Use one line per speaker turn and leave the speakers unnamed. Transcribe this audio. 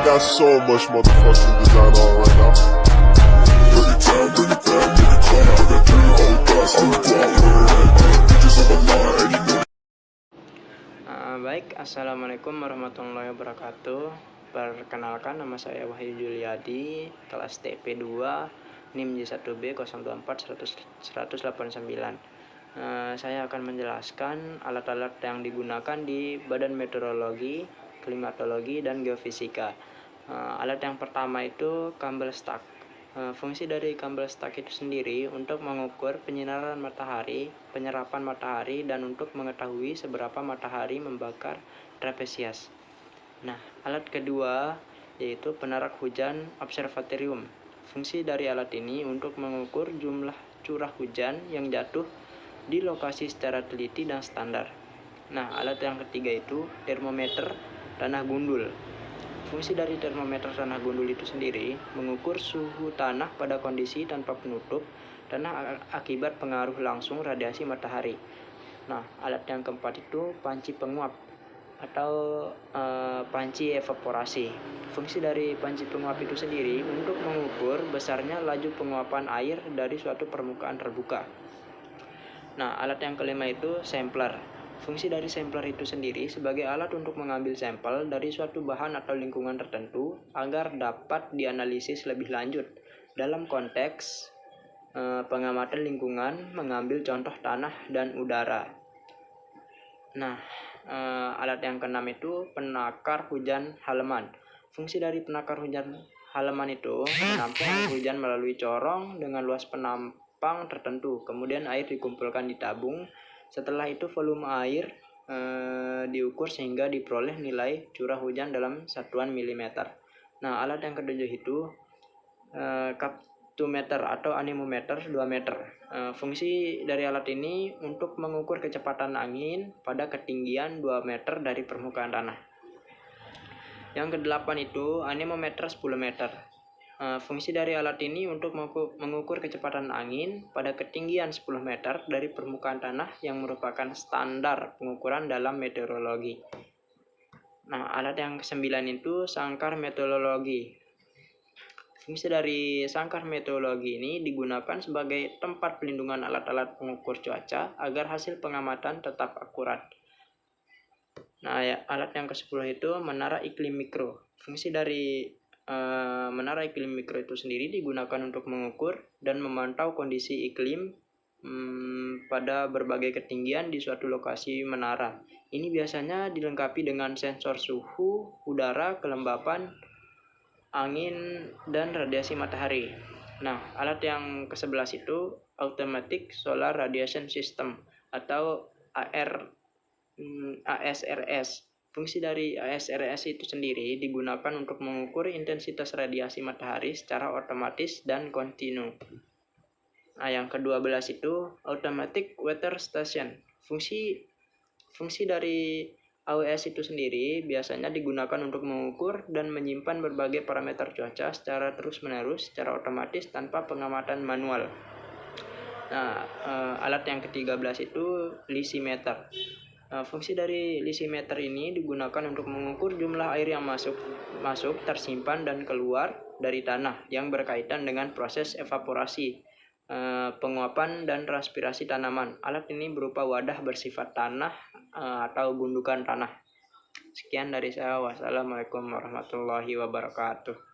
got so much motherfucking design on right now. Bring it down, bring it down, bring it down. I got 3 whole guys on the block, bitches on the line, and you know.
Baik, assalamualaikum warahmatullahi wabarakatuh. Perkenalkan, nama saya Wahyu Juliadi, kelas TP2, NIM J1B 024-100-189. Saya akan menjelaskan alat-alat yang digunakan di Badan Meteorologi, Klimatologi, dan Geofisika. Alat yang pertama itu kabel stuck. Fungsi dari kabel stuck itu sendiri untuk mengukur penyinaran matahari, penyerapan matahari, dan untuk mengetahui seberapa matahari membakar trapesius. Nah, alat kedua yaitu penarak hujan observatorium. Fungsi dari alat ini untuk mengukur jumlah curah hujan yang jatuh di lokasi secara teliti dan standar. Nah, alat yang ketiga itu termometer tanah gundul. Fungsi dari termometer tanah gundul itu sendiri mengukur suhu tanah pada kondisi tanpa penutup tanah akibat pengaruh langsung radiasi matahari. Nah, alat yang keempat itu panci penguap atau panci evaporasi. Fungsi dari panci penguap itu sendiri untuk mengukur besarnya laju penguapan air dari suatu permukaan terbuka. Nah, alat yang kelima itu sampler. Fungsi dari sampler itu sendiri sebagai alat untuk mengambil sampel dari suatu bahan atau lingkungan tertentu agar dapat dianalisis lebih lanjut dalam konteks pengamatan lingkungan, mengambil contoh tanah dan udara. Nah, alat yang keenam itu penakar hujan halaman. Fungsi dari penakar hujan halaman itu menampung hujan melalui corong dengan luas penampang tertentu. Kemudian air dikumpulkan di tabung. Setelah itu volume air diukur sehingga diperoleh nilai curah hujan dalam satuan milimeter. Nah, alat yang ketujuh itu captometer atau anemometer 2 meter. Fungsi dari alat ini untuk mengukur kecepatan angin pada ketinggian 2 meter dari permukaan tanah. Yang kedelapan itu anemometer 10 meter. Fungsi dari alat ini untuk mengukur kecepatan angin pada ketinggian 10 meter dari permukaan tanah yang merupakan standar pengukuran dalam meteorologi. Nah, alat yang ke-9 itu sangkar meteorologi. Fungsi dari sangkar meteorologi ini digunakan sebagai tempat pelindungan alat-alat pengukur cuaca agar hasil pengamatan tetap akurat. Nah, alat yang ke-10 itu menara iklim mikro. Fungsi dari menara iklim mikro itu sendiri digunakan untuk mengukur dan memantau kondisi iklim pada berbagai ketinggian di suatu lokasi menara. Ini biasanya dilengkapi dengan sensor suhu udara, kelembapan, angin, dan radiasi matahari. Nah, alat yang ke-11 itu Automatic Solar Radiation System atau ASRS. Fungsi dari ASRS itu sendiri digunakan untuk mengukur intensitas radiasi matahari secara otomatis dan kontinu. Nah, yang ke-12 itu Automatic Weather Station. Fungsi dari AWS itu sendiri biasanya digunakan untuk mengukur dan menyimpan berbagai parameter cuaca secara terus-menerus, secara otomatis tanpa pengamatan manual. Nah, alat yang ke-13 itu lisimeter. Fungsi dari lisimeter ini digunakan untuk mengukur jumlah air yang masuk, tersimpan, dan keluar dari tanah yang berkaitan dengan proses evaporasi, penguapan, dan transpirasi tanaman. Alat ini berupa wadah bersifat tanah atau gundukan tanah. Sekian dari saya. Wassalamualaikum warahmatullahi wabarakatuh.